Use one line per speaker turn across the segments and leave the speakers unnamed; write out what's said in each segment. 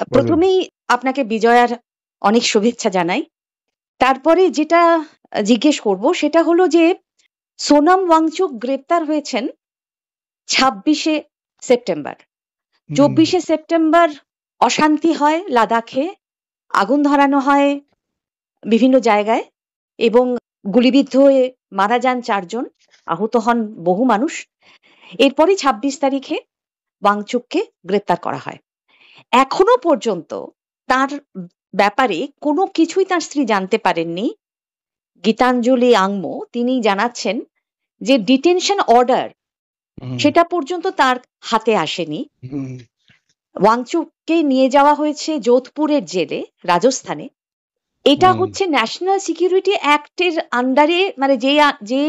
বলুন।
প্রথমেই আপনাকে বিজয়ার অনেক শুভেচ্ছা জানাই। তারপরে যেটা জিজ্ঞেস করব সেটা হলো যে সোনাম ওয়াংচুক গ্রেপ্তার হয়েছেন ২৬শে সেপ্টেম্বর।
হুম
২৪শে সেপ্টেম্বর অশান্তি হয় লাদাখে, আগুন ধরানো হয় বিভিন্ন জায়গায় এবং গুলিবিদ্ধ হয়ে মারা যান ৪ জন, আহত হন বহু মানুষ। এরপরই ২৬ তারিখে ওয়াংচুককে গ্রেপ্তার করা হয়। এখনো পর্যন্ত তার ব্যাপারে কোনো কিছুই তার স্ত্রী জানতে পারেননি। গীতাঞ্জলি আংমো তিনি জানাচ্ছেন যে ডিটেনশন অর্ডার
হুম
সেটা পর্যন্ত তার হাতে আসেনি।
হুম
ওয়াংচুককে নিয়ে যাওয়া হয়েছে যোধপুরের জেলে, রাজস্থানে। এটা
হুম
হচ্ছে ন্যাশনাল সিকিউরিটি অ্যাক্টের আন্ডারে, মানে যে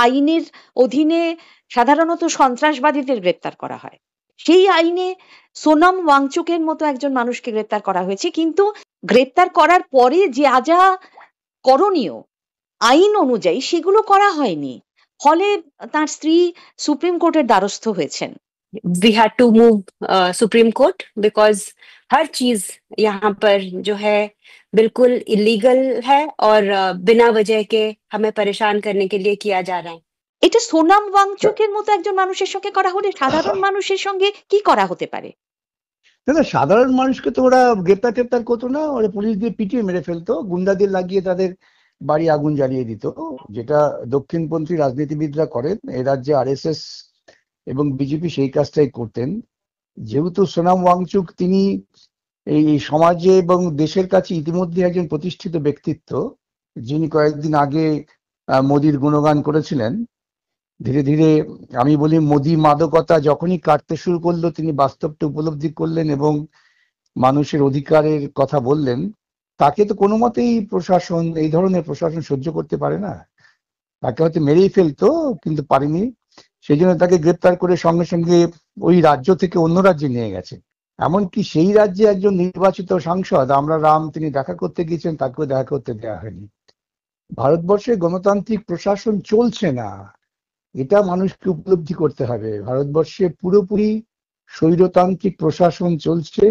আইনের অধীনে সাধারণত সন্ত্রাসবাদীদের গ্রেপ্তার করা হয়, সেই আইনে সোনাম ওয়াংচুকের মতো একজন মানুষকে গ্রেপ্তার করা হয়েছে। কিন্তু গ্রেপ্তার করার পরে যা যা করণীয় আইন অনুযায়ী সেগুলো করা হয়নি। ফলে তার স্ত্রী সুপ্রিম কোর্টের দ্বারস্থ হয়েছেন।
We had to move Supreme Court because हर चीज यहाँ पर जो है बिल्कुल इलीगल है और बिना वजह के हमें परेशान करने के लिए किया जा रहा है।
এটা সোনাম ওয়াংচুকের মতো একজন মানুষের সঙ্গে করা হলে সাধারণ মানুষের সঙ্গে কি করা হতে পারে?
দাদা, সাধারণ মানুষকে তো ওরা গ্রেপ্তার টেপ্তার করতো না, ওরা পুলিশ দিয়ে পিটিয়ে মেরে ফেলতো, গুন্ডাদের লাগিয়ে তাদের বাড়ি আগুন জ্বালিয়ে দিত, যেটা দক্ষিণপন্থী রাজনীতিবিদরা করেন। এ রাজ্যে আরএসএস এবং বিজেপি সেই কাজটাই করতেন। যেহেতু সোনাম ওয়াংচুক তিনি এই সমাজে এবং দেশের কাছে ইতিমধ্যে একজন প্রতিষ্ঠিত ব্যক্তিত্ব, যিনি কয়েকদিন আগে মোদির গুণগান করেছিলেন। ধীরে ধীরে আমি বলি মোদি মাদকতা যখনই কাটতে শুরু করলো, তিনি বাস্তবটা উপলব্ধি করলেন এবং মানুষের অধিকারের কথা বললেন। তাকে তো কোনো মতেই প্রশাসন, এই ধরনের প্রশাসন সহ্য করতে পারে না। তাকে হয়তো মেরেই ফেলতো, কিন্তু পারেনি। সেই জন্য তাকে গ্রেপ্তার করে সঙ্গে সঙ্গে ওই রাজ্য থেকে অন্য রাজ্যে নিয়ে গেছে। এমনকি সেই রাজ্যে একজন নির্বাচিত সাংসদ আমরা রাম, তিনি দেখা করতে গিয়েছেন, তাকেও দেখা করতে দেওয়া হয়নি। ভারতবর্ষে গণতান্ত্রিক প্রশাসন চলছে না, এটা মানুষকে উপলব্ধি করতে হবে। ভারতবর্ষে পুরোপুরি স্বৈরতান্ত্রিক প্রশাসন চলছে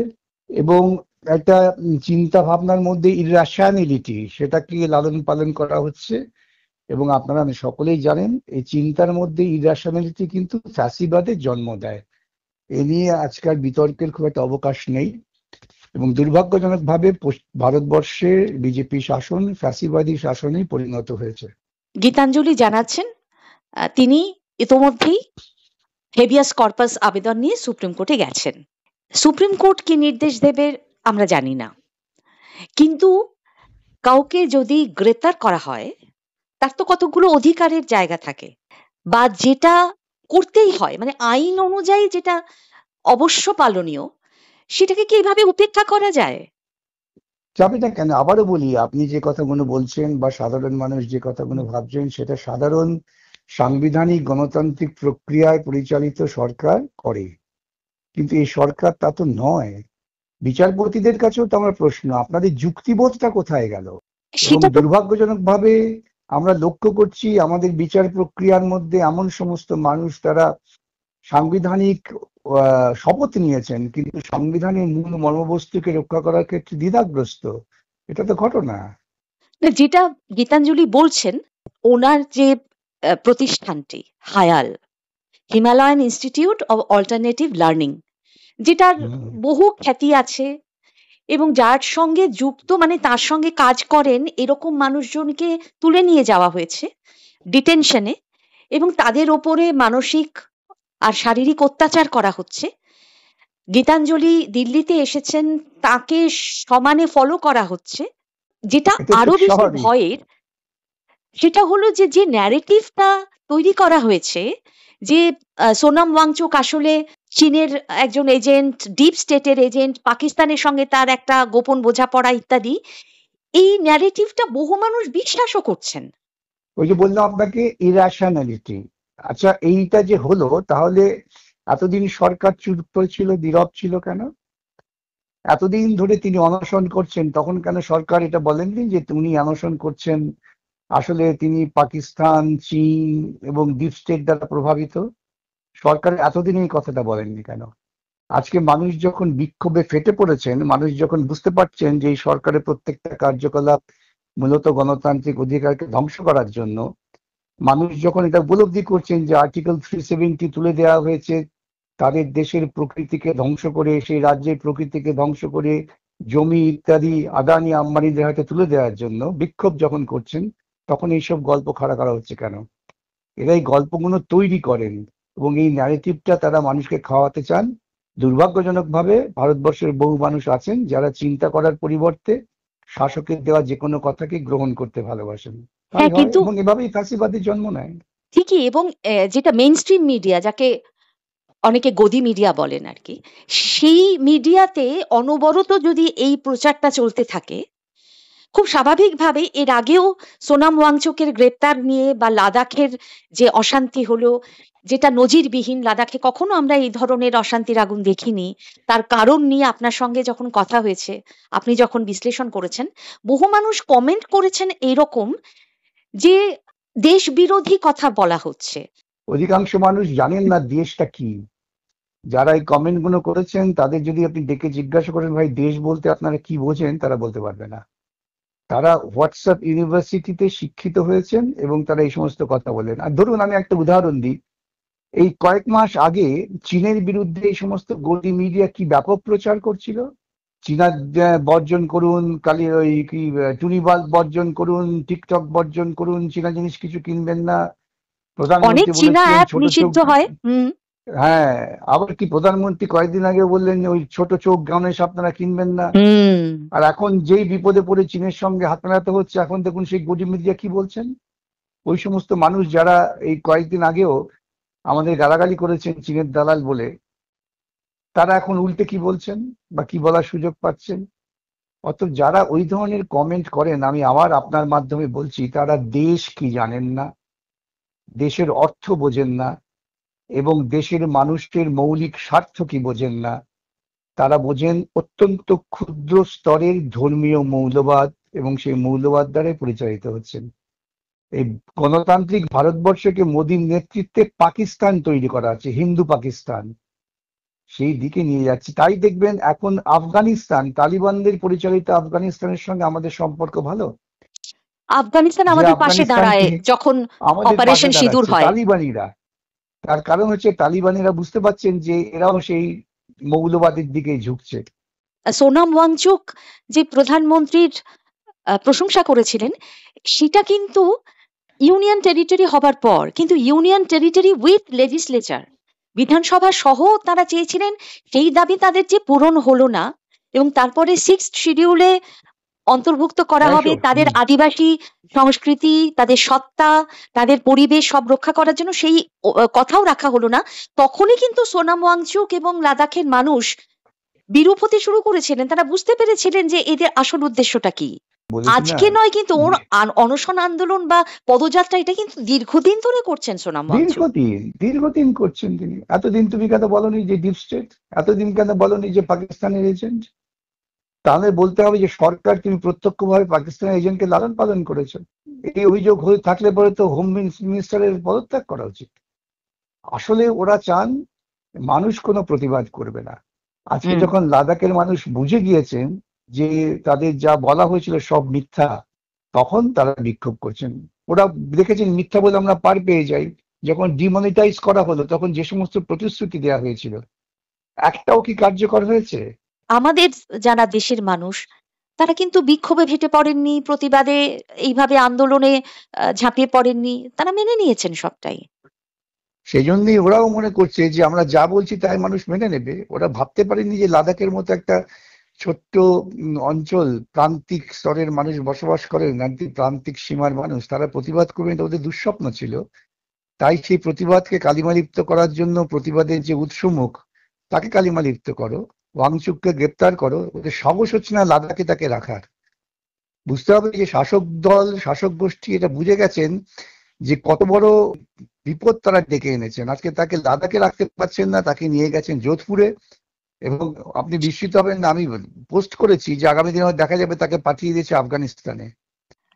এবং একটা চিন্তা ভাবনার মধ্যে ইরাশনালিটি, সেটাকে লালন পালন করা হচ্ছে। এবং আপনারা সকলেই জানেন, এই চিন্তার মধ্যে ইরাশনালিটি কিন্তু ফ্যাসিবাদের জন্ম দেয়। এ নিয়ে আজকাল বিতর্কের খুব একটা অবকাশ নেই। এবং দুর্ভাগ্যজনকভাবে ভারতবর্ষে বিজেপি শাসন ফ্যাসিবাদী শাসনেই পরিণত হয়েছে।
গীতাঞ্জলি জানাচ্ছেন তিনি ইতোমধ্যেই হেবিয়াস কর্পাস আবেদন নিয়ে সুপ্রিম কোর্টে গেছেন। সুপ্রিম কোর্ট কি নির্দেশ দেবে আমরা জানি না, কিন্তু কাউকে যদি গ্রেপ্তার করা হয় তার তো কতগুলো অধিকারের জায়গা থাকে, বা যেটা করতেই হয়, মানে আইন অনুযায়ী যেটা অবশ্য পালনীয়, সেটাকে কি এইভাবে উপেক্ষা করা যায়?
যাবে না কেন? আবারও বলি, আপনি যে কথাগুলো বলছেন বা সাধারণ মানুষ যে কথাগুলো ভাবছেন, সেটা সাধারণ সাংবিধানিক গণতান্ত্রিক প্রক্রিয়ায় পরিচালিত সরকার করে। কিন্তু এই সরকার তা তো নয়। বিচারপতিদের কাছেও তো আমার প্রশ্ন, আপনাদের যুক্তিবোধটা কোথায় গেল? এবং
সেটা তো
দুর্ভাগ্যজনকভাবে আমরা লক্ষ্য করছি আমাদের বিচার প্রক্রিয়ার মধ্যে এমন সমস্ত মানুষ, তারা সাংবিধানিক শপথ নিয়েছেন কিন্তু সংবিধানের মূল মর্মবস্তুকে রক্ষা করার ক্ষেত্রে দ্বিধাগ্রস্ত। এটা তো ঘটনা।
না, যেটা গীতাঞ্জলি বলছেন, ওনার যে প্রতিষ্ঠানটি HIAL, Himalayan institute of alternative learning, যেটার বহু খ্যাতি আছে এবং যার সঙ্গে যুক্ত, মানে তার সঙ্গে কাজ করেন এরকম মানুষজনকে তুলে নিয়ে যাওয়া হয়েছে ডিটেনশনে এবং তাদের ওপরে মানসিক আর শারীরিক অত্যাচার করা হচ্ছে। গীতাঞ্জলি দিল্লিতে এসেছেন, তাকে সমানে ফলো করা হচ্ছে। যেটা
এটা তো
আরো বেশি
স্বাভাবিক।
ভয়ের সেটা হলো যে যে ন্যারেটিভটা তৈরি করা হয়েছে যে সোনাম ওয়াংচুক আসলে চীনের একজন এজেন্ট, ডিপ স্টেটের এজেন্ট, পাকিস্তানের সঙ্গে তার একটা গোপন বোঝাপড়া ইত্যাদি, এই ন্যারেটিভটা বহু মানুষ বিশ্বাসও করছেন।
ওই যে বললাম আপনাকে, ইরাশনালিটি। আচ্ছা, এইটা যে হলো, তাহলে এতদিন সরকার চুপ করেছিল, নীরব ছিল কেন? এতদিন ধরে তিনি অনশন করছেন, তখন কেন সরকার এটা বলেননি যে উনি অনশন করছেন আসলে তিনি পাকিস্তান, চীন এবং ডিপ স্টেট দ্বারা প্রভাবিত? সরকার এতদিন এই কথাটা বলেননি কেন? আজকে মানুষ যখন বিক্ষোভে ফেটে পড়েছেন, মানুষ যখন বুঝতে পারছেন যে এই সরকারের প্রত্যেকটা কার্যকলাপ মূলত গণতান্ত্রিক অধিকারকে ধ্বংস করার জন্য, মানুষ যখন এটা উপলব্ধি করছেন যে আর্টিকেল 370 তুলে দেওয়া হয়েছে তাদের দেশের প্রকৃতিকে ধ্বংস করে, সেই রাজ্যের প্রকৃতিকে ধ্বংস করে জমি ইত্যাদি আদানি আম্বানিদের হাতে তুলে দেওয়ার জন্য বিক্ষোভ যখন করছেন, তখন এইসব গল্প খাড়া করা হচ্ছে কেন? এরা এই গল্পগুলো তৈরি করেন এবং এই ন্যারেটিভটা তারা মানুষকে খাওয়াতে চান। দুর্ভাগ্যজনকভাবে ভারতবর্ষের বহু মানুষ আছেন যারা চিন্তা করার পরিবর্তে শাসকের দেওয়া যে কোনো কথাকে গ্রহণ করতে ভালোবাসেন। তাই
হ্যাঁ,
হয়
কিন্তু
এবং এভাবেই ফ্যাসিবাদের জন্ম নেয়।
ঠিকই, এবং যেটা মেইন স্ট্রিম মিডিয়া, যাকে অনেকে গদি মিডিয়া বলেন আর কি, সেই মিডিয়াতে অনবরত যদি এই প্রচারটা চলতে থাকে, খুব স্বাভাবিকভাবে এর আগেও সোনাম ওয়াংচুকের গ্রেপ্তার নিয়ে বা লাদাখের যে অশান্তি হলো, যেটা নজিরবিহীন, লাদাখে কখনো আমরা এই ধরনের অশান্তির আগুন দেখিনি, তার কারণ নিয়ে আপনার সঙ্গে যখন কথা হয়েছে, আপনি যখন বিশ্লেষণ করেছেন, বহু মানুষ কমেন্ট করেছেন এইরকম যে দেশ বিরোধী কথা বলা হচ্ছে।
অধিকাংশ মানুষ জানেন না দেশটা কি। যারা এই কমেন্ট গুলো করেছেন তাদের যদি আপনি ডেকে জিজ্ঞাসা করেন ভাই দেশ বলতে আপনারা কি বোঝেন, তারা বলতে পারবে না। তারা হোয়াটসঅ্যাপ ইউনিভার্সিটিতে শিক্ষিত হয়েছেন এবং তারা এই সমস্ত কথা বলেন। আর ধরুন আমি একটা উদাহরণ দিই, এই কয়েক মাস আগে চীনের বিরুদ্ধে এই সমস্ত গদি মিডিয়া কি ব্যাপক প্রচার করছিল। চীনা বর্জন করুন, কালি ওই কি টুনি বাল্ব বর্জন করুন, টিকটক বর্জন করুন, চীনা জিনিস কিছু কিনবেন না।
অনেক
প্রধানমন্ত্রী
চীনা
বলেছিলেন
অ্যাপ
ছোট চোখ।
নিষিদ্ধ হয়।
হ্যাঁ, আবার কি প্রধানমন্ত্রী কয়েকদিন আগে বললেন ওই ছোট চোখ গণেশ আপনারা কিনবেন না। আর এখন যেই বিপদে পড়ে চীনের সঙ্গে হাত মেলাতে হচ্ছে, এখন দেখুন সেই গদি মিডিয়া কি বলছেন। ওই সমস্ত মানুষ যারা এই কয়েকদিন আগেও আমাদের গালাগালি করেছেন চীনের দালাল বলে, তারা এখন উল্টে কি বলছেন বা কি বলার সুযোগ পাচ্ছেন। অতএব যারা ওই ধরনের কমেন্ট করেন, আমি আবার আপনার মাধ্যমে বলছি, তারা দেশ কি জানেন না, দেশের অর্থ বোঝেন না এবং দেশের মানুষের মৌলিক স্বার্থ কি বোঝেন না। তারা বোঝেন অত্যন্ত ক্ষুদ্র স্তরের ধর্মীয় মৌলবাদ এবং সেই মৌলবাদ দ্বারাই পরিচালিত হচ্ছেন। এই গণতান্ত্রিক ভারতবর্ষকে মোদীর নেতৃত্বে পাকিস্তান তৈরি করা আছে, হিন্দু পাকিস্তান, সেই দিকে নিয়ে যাচ্ছে। তাই দেখবেন এখন আফগানিস্তান, তালিবানদের পরিচালিত আফগানিস্তানের সঙ্গে আমাদের সম্পর্ক ভালো।
আফগানিস্তান
যে
আমাদের পাশে দাঁড়ায়
আফগানিস্তানকে
যখন
আমাদের পাশে
অপারেশন সিঁদুর
দাঁড়াচ্ছে
হয়।
তালিবানিরা। তার কারণ হচ্ছে তালিবানিরা বুঝতে পারছেন যে এরাও সেই মৌলবাদের দিকে ঝুঁকছে।
সোনাম ওয়াংচুক যে প্রধানমন্ত্রীর প্রশংসা করেছিলেন, সেটা কিন্তু ইউনিয়ন টেরিটরি হবার পর, কিন্তু ইউনিয়ন টেরিটরি উইথ লেজিসলেচার, বিধানসভা সহ তারা চেয়েছিলেন। সেই দাবি তাদের যে পূরণ হলো না, এবং তারপরে 6th শিডিউলে অন্তর্ভুক্ত করা হবে তাদের আদিবাসী সংস্কৃতি, তাদের সত্তা, তাদের পরিবেশ সব রক্ষা করার জন্য, সেই কথাও রাখা হলো না। তখনই কিন্তু সোনাম ওয়াংচুক এবং লাদাখের মানুষ বিরূপ হতে শুরু করেছিলেন। তারা বুঝতে পেরেছিলেন যে এদের আসল উদ্দেশ্যটা কি। আজকে নয় কিন্তু, ওর অনশন আন্দোলন বা পদযাত্রা এটা কিন্তু দীর্ঘদিন ধরে করছেন সোনাম ওয়াংচুক।
দীর্ঘদিন করছেন তিনি। এতদিন তুমি কেন বলনি যে ডিপ স্টেট, এতদিন কেন বলনি যে পাকিস্তানের এজেন্ট? তাহলে বলতে হবে যে সরকার তুমি প্রত্যক্ষভাবে পাকিস্তানের এজেন্টকে লালন পালন করেছে। এই অভিযোগ হয়ে থাকলে পরে তো হোম মিনিস্টারের পদত্যাগ করা উচিত। আসলে ওরা চান মানুষ কোনো প্রতিবাদ করবে না। আজকে যখন লাদাখের মানুষ বুঝে গিয়েছেন যে তাদের যা বলা হয়েছিল সব মিথ্যা, তখন তারা বিক্ষোভ করছেন। ওরা দেখেছেন মিথ্যা বলে আমরা পার পেয়ে যাই। যখন ডিমনিটাইজ করা হলো তখন যে সমস্ত প্রতিশ্রুতি দেওয়া হয়েছিল একটাও কি কার্যকর হয়েছে?
আমাদের যারা দেশের মানুষ, তারা কিন্তু বিক্ষোভে ফেটে পড়েননি, প্রতিবাদে এইভাবে আন্দোলনে ঝাঁপিয়ে পড়েননি, তারা মেনে নিয়েছেন সবটাই।
সেই জন্যই ওরাও মনে করছে যে আমরা যা বলছি তাই মানুষ মেনে নেবে। ওরা ভাবতে পারেনি যে লাদাখের মতো একটা ছোট্ট অঞ্চল, প্রান্তিক স্তরের মানুষ বসবাস করেন, প্রান্তিক সীমার মানুষ, তারা প্রতিবাদ করবে, এটা ওদের দুঃস্বপ্ন ছিল। তাই সেই প্রতিবাদকে কালিমালিপ্ত করার জন্য প্রতিবাদের যে উৎসমুখ, তাকে কালিমালিপ্ত করো, ওয়াংচুককে গ্রেপ্তার করো। ওদের সাহস হচ্ছে না লাদাখে তাকে রাখার। বুঝতে হবে যে শাসক দল, শাসক গোষ্ঠী এটা বুঝে গেছেন যে কত বড় বিপদ তারা ডেকে এনেছেন। আজকে তাকে লাদাখে রাখতে পারছেন না, তাকে নিয়ে গেছেন যোধপুরে। এবং আপনি বিস্মিত হবেন না, আমি পোস্ট করেছি যে আগামী দিনে দেখা যাবে তাকে পাঠিয়ে দিয়েছে আফগানিস্তানে।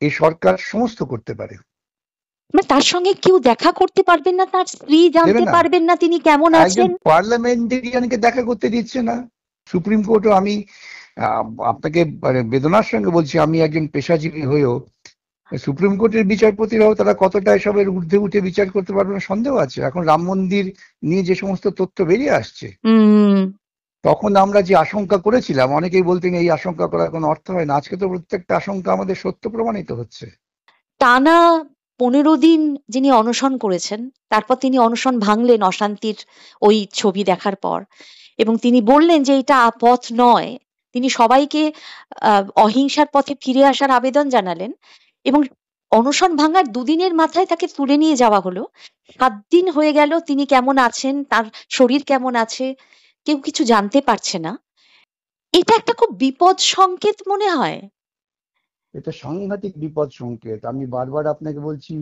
এই সরকার সমস্ত করতে পারে।
মানে তার সঙ্গে কেউ দেখা করতে পারবেন না, তার স্ত্রী জানতে
দেবে না,
পারবেন না তিনি কেমন
একজন
আছেন।
পার্লামেন্টেরিয়ানকে দেখা করতে দিচ্ছে না সুপ্রিম কোর্টও। আমি আপনাকে বেদনার সঙ্গে বলছি, আমি একজন পেশাজীবী হয়েও সুপ্রিম কোর্টের বিচারপতিরাও তারা কতটা এসবের ঊর্ধ্বে উঠে বিচার করতে পারবে না সন্দেহ আছে। এখন রাম মন্দির নিয়ে যে সমস্ত তথ্য বেরিয়ে আসছে, তখন আমরা যে আশঙ্কা করেছিলাম, অনেকেই বলতেন এই আশঙ্কা করার কোনো অর্থ হয় না, আজকে তো প্রত্যেকটা আশঙ্কা আমাদের সত্য প্রমাণিত হচ্ছে।
টানা 15 দিন যিনি অনশন করেছেন, তারপর তিনি অনশন ভাঙলেন অশান্তির ওই ছবি দেখার পর, এবং তিনি বললেন যে এটা পথ নয়। তিনি সবাইকে অহিংসার পথে ফিরে আসার আবেদন জানালেন, এবং অনশন ভাঙার 2 দিনের মাথায় তাকে তুলে নিয়ে যাওয়া হলো। 7 দিন হয়ে গেল, তিনি কেমন আছেন, তার শরীর কেমন আছে, কেউ কিছু জানতে পারছে না। এটা একটা খুব বিপদ সংকেত মনে হয়।
এটা সাংঘাতিক বিপদ সংকেত। আমি বারবার আপনাকে বলছি,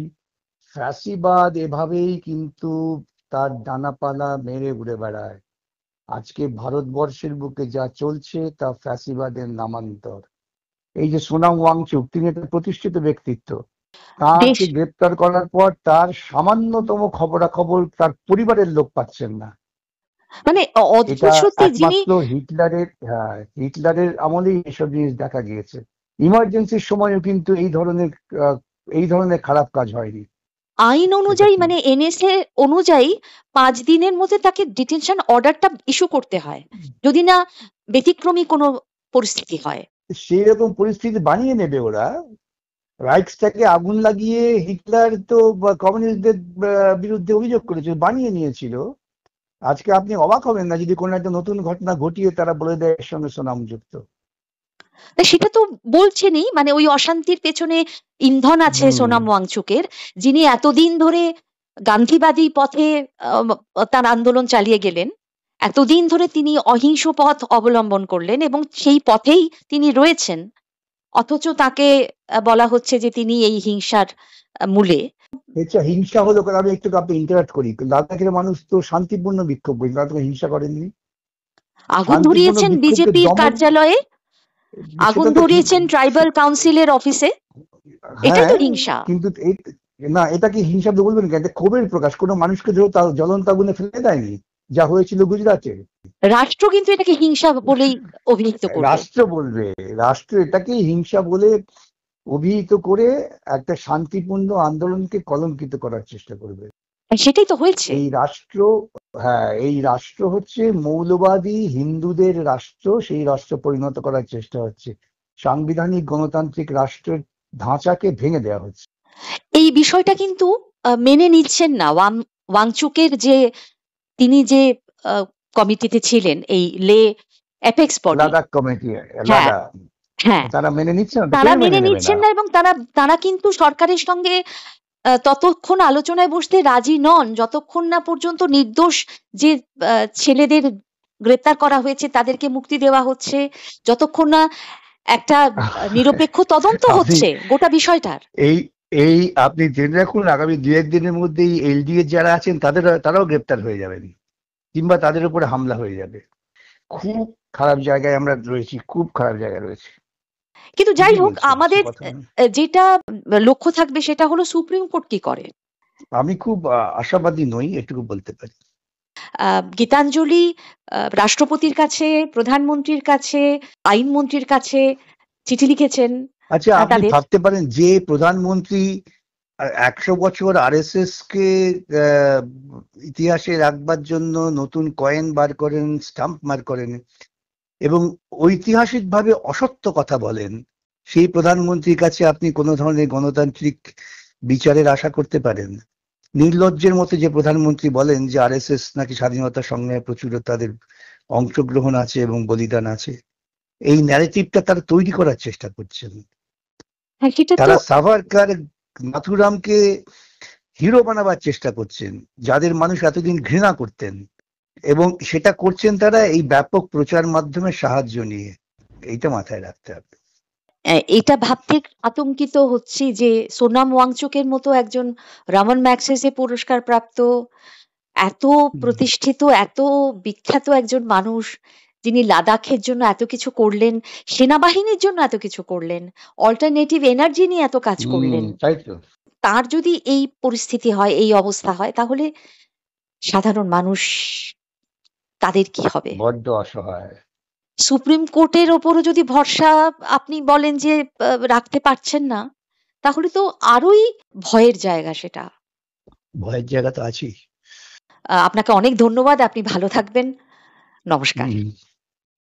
ফ্যাসিবাদ এভাবেই কিন্তু তার ডানাপালা মেরে উড়ে বেড়ায়। আজকে ভারতবর্ষের বুকে যা চলছে তা ফ্যাসিবাদের নামান্তর। এই যে সোনাম ওয়াংচুক, তিনি একটা প্রতিষ্ঠিত ব্যক্তিত্ব, তাকে গ্রেপ্তার করার পর তার সামান্যতম খবরাখবর তার পরিবারের লোক পাচ্ছেন না।
মানে
এটা
যিনি
একমাত্র হিটলারের আমলেই এসব জিনিস দেখা গিয়েছে। ইমার্জেন্সির সময়ও কিন্তু এই ধরনের খারাপ কাজ হয়নি।
আইন অনুযায়ী, মানে এনএসএ অনুযায়ী 5 দিনের মধ্যে তাকে ডিটেনশন অর্ডারটা ইস্যু করতে হয়, যদি না ব্যতিক্রমী কোনো পরিস্থিতি হয়।
সেই রকম পরিস্থিতি বানিয়ে নেবে ওরা। রাইক্সটাকে আগুন লাগিয়ে হিটলার তো কমিউনিস্টদের বিরুদ্ধে অভিযোগ করেছিল, বানিয়ে নিয়েছিল। আজকে আপনি অবাক হবেন না যদি কোনো একটা নতুন ঘটনা ঘটিয়ে তারা বলে দেয় এর সঙ্গে সোনাম যুক্ত।
সেটা তো বলছেনই, মানে ওই অশান্তির পেছনে ইন্ধন আছে সোনাম ওয়াংচুকের, যিনি এতদিন ধরে গান্ধীবাদী পথে তার আন্দোলন চালিয়ে গেলেন। এতদিন ধরে তিনি অহিংস পথ অবলম্বন করলেন এবং সেই পথেই তিনি রয়েছেন, অথচ তাকে বলা হচ্ছে যে তিনি এই হিংসার মূলে।
হিংসা হলো, আমি একটু আপনি ইন্টারাক্ট করি। লাদাখের মানুষ তো শান্তিপূর্ণ বিক্ষোভ করেন, তারা তো হিংসা করেননি।
আগুন ধরিয়েছেন বিজেপির কার্যালয়ে, আগুন ধরিয়েছেন ট্রাইবাল কাউন্সিলের অফিসে, এটাই তো হিংসা।
কিন্তু না, এটা কি হিংসা বলবেন কেন? এটা ক্ষোভের প্রকাশ। কোনো মানুষকে ধরে জ্বলন্ত আগুনে ফেলে দেয়নি, যা হয়েছিল গুজরাটে।
রাষ্ট্র কিন্তু এটাকে হিংসা বলেই অভিহিত করবে।
রাষ্ট্র এটাকে হিংসা বলে অভিহিত করে একটা শান্তিপূর্ণ আন্দোলনকে কলঙ্কিত করার চেষ্টা করবে।
সেটাই তো হয়েছে।
এই রাষ্ট্র হচ্ছে মৌলবাদী হিন্দুদের রাষ্ট্র, সেই রাষ্ট্র পরিণত করার চেষ্টা হচ্ছে। সাংবিধানিক গণতান্ত্রিক রাষ্ট্রের ধাঁচাকে ভেঙে দেওয়া হচ্ছে।
এই বিষয়টা কিন্তু মেনে নিচ্ছেন না ওয়াংচুকের, যে তিনি যে কমিটিতে ছিলেন, এই লে অ্যাপেক্স বডি,
লাদাখ কমিটি, তারা মেনে নিচ্ছেন
না, এবং তারা কিন্তু সরকারের সঙ্গে ততক্ষণ আলোচনায় বসতে রাজি নন যতক্ষণ না পর্যন্ত নির্দোষ যে ছেলেদের গ্রেপ্তার করা হয়েছে তাদেরকে মুক্তি দেওয়া হচ্ছে, যতক্ষণ না একটা নিরপেক্ষ তদন্ত হচ্ছে গোটা বিষয়টার।
এই আপনি জেনে রাখুন, আগামী 2-1 দিনের মধ্যেই এলডিএ যারা আছেন তারাও গ্রেপ্তার হয়ে যাবেন, কিংবা তাদের উপরে হামলা হয়ে যাবে। খুব খারাপ জায়গায় আমরা রয়েছি, খুব খারাপ জায়গায় রয়েছি।
কিন্তু যাই হোক, আমাদের যেটা লক্ষ্য থাকবে সেটা হলো সুপ্রিম কোর্ট কি করে।
আমি খুব আশাবাদী নই, এটুকু বলতে পারি।
গীতাঞ্জলি রাষ্ট্রপতির কাছে, প্রধানমন্ত্রীর কাছে, আইনমন্ত্রীর কাছে চিঠি লিখেছেন।
আচ্ছা, আপনি ভাবতে পারেন যে প্রধানমন্ত্রী 100 বছর আরএসএস কে ইতিহাসে রাখবার জন্য নতুন কয়েন বার করেন, স্টাম্প বার করেন এবং ঐতিহাসিকভাবে অসত্য কথা বলেন, সেই প্রধানমন্ত্রীর কাছে আপনি কোনো ধরনের গণতান্ত্রিক বিচারের আশা করতে পারেন? নির্লজ্জের মতো যে প্রধানমন্ত্রী বলেন যে আরএসএস নাকি স্বাধীনতা সংগ্রামে প্রচুর তাদের অংশগ্রহণ আছে এবং বলিদান আছে, এই ন্যারেটিভটা তারা তৈরি করার চেষ্টা করছেন। তারা সাভারকার, নাথুরামকে হিরো বানাবার চেষ্টা করছেন, যাদের মানুষ এতদিন ঘৃণা করতেন, এবং সেটা করছেন তারা এই ব্যাপক প্রচার মাধ্যমের সাহায্য নিয়ে। এইটা মাথায় রাখতে হবে।
এটা ভাবতে আতঙ্কিত হচ্ছি যে সোনাম ওয়াংচুকের মতো একজন রামন ম্যাগসেসে পুরস্কার প্রাপ্ত, এত প্রতিষ্ঠিত, এত বিখ্যাত একজন মানুষ, যিনি লাদাখের জন্য এত কিছু করলেন, সেনাবাহিনীর জন্য এত কিছু করলেন, অল্টারনেটিভ এনার্জি নিয়ে এত কাজ করলেন, তার যদি এই পরিস্থিতি হয়, এই অবস্থা হয়, তাহলে সাধারণ মানুষ তাদের কি হবে?
বড্ড অসহায়।
সুপ্রিম কোর্টের ওপরও যদি ভরসা আপনি বলেন যে রাখতে পারছেন না, তাহলে তো আরোই ভয়ের জায়গা সেটা।
ভয়ের জায়গা তো আছেই।
আপনাকে অনেক ধন্যবাদ। আপনি ভালো থাকবেন। নমস্কার।